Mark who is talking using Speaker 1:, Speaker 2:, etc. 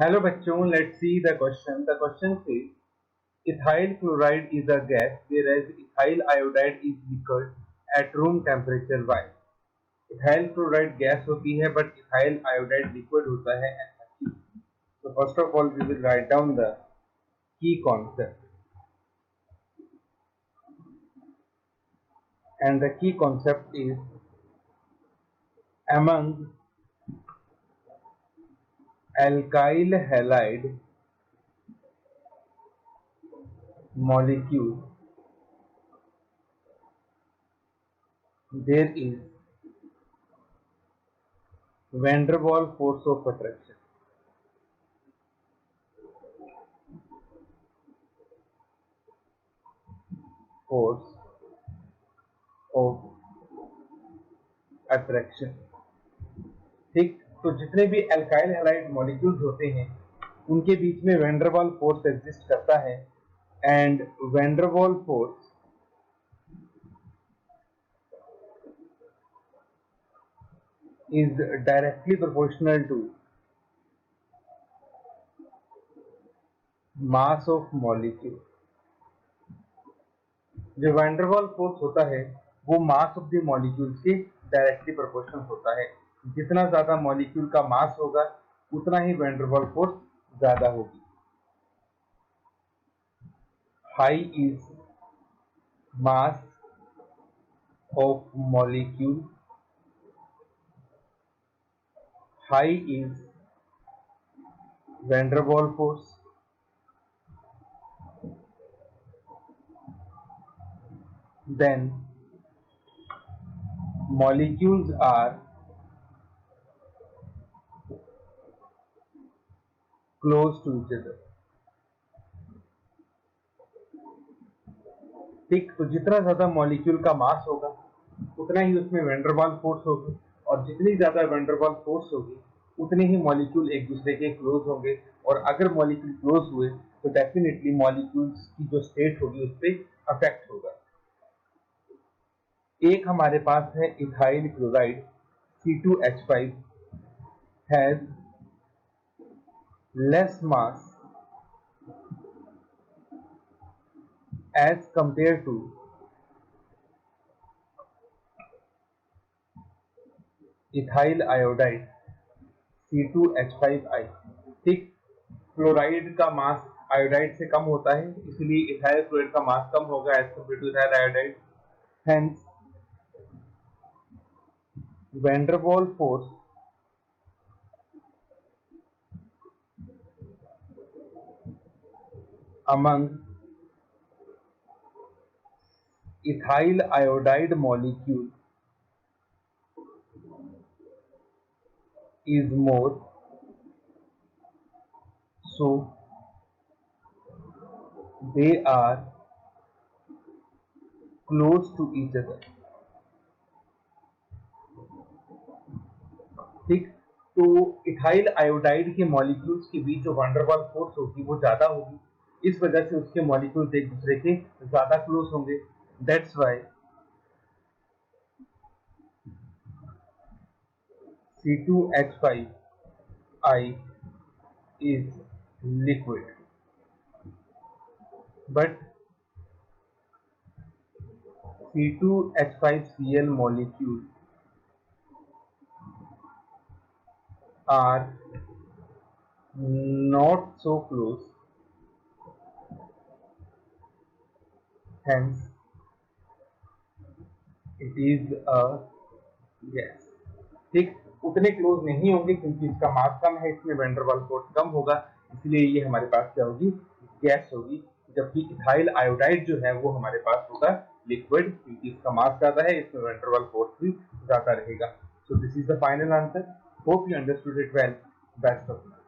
Speaker 1: Hello बच्चों, let's see the question. The question से ethyl chloride is a gas whereas ethyl iodide is liquid at room temperature. Why? ethyl chloride gas होती है but ethyl iodide liquid होता है. ऐसा क्यों? So first of all we will write down the key concept, and the key concept is among alkyl halide molecule there is van der Waals force of attraction. Force of attraction. ठीक, तो जितने भी alkyl halide molecules होते हैं उनके बीच में van der Waals force exist करता है, and van der Waals force is directly proportional to mass of molecule. जो वैन डर वाल फोर्स होता है वो मास ऑफ द मॉलिक्यूल्स के डायरेक्टली प्रोपोर्शनल होता है. जितना ज्यादा मॉलिक्यूल का मास होगा उतना ही वैन डर वाल फोर्स ज्यादा होगी. High is mass of molecule, high is van der Waals force, then molecules are close to each other. ठीक, तो जितना ज्यादा मॉलिक्यूल का मास होगा उतना ही उसमें वैन डर वाल फोर्स होगी, और जितनी ज्यादा वैन डर वाल फोर्स होगी उतने ही मॉलिक्यूल एक दूसरे के क्लोज होंगे. और अगर मॉलिक्यूल क्लोज हुए तो डेफिनेटली मॉलिक्यूल्स की जो स्टेट होगी उस पर अफेक्ट होगा. एक हमारे पास है ethyl chloride C2H5 has less mass as compared to ethyl iodide C2H5I. ठीक, क्लोराइड का मास आयोडाइड से कम होता है, इसलिए इथाइल क्लोराइड का मास कम होगा as compare to ethyl iodide. Hence van der Waals force among ethyl iodide molecule is more, so they are close to each other. ठीक, तो इथाइल आयोडाइड के मॉलिक्यूल्स के बीच जो वैन डर वाल फोर्स होगी वो ज्यादा होगी, इस वजह से उसके मॉलिक्यूल्स एक दूसरे के ज्यादा क्लोज होंगे. That's why C2H5I is liquid, but C2H5Cl molecule are not so close, hence it is a gas. ठीक, उतने क्लोज नहीं होंगे क्योंकि इसका मास कम है, इसमें वैन डर वाल फोर्स कम होगा, इसलिए ये हमारे पास क्या होगी, गैस होगी. जबकि इथाइल आयोडाइड जो है वो हमारे पास होगा लिक्विड, क्योंकि इसका मास ज्यादा है, इसमें वैन डर वाल फोर्स भी ज्यादा रहेगा. So this is the final answer. Hope you understood it well. Best of luck.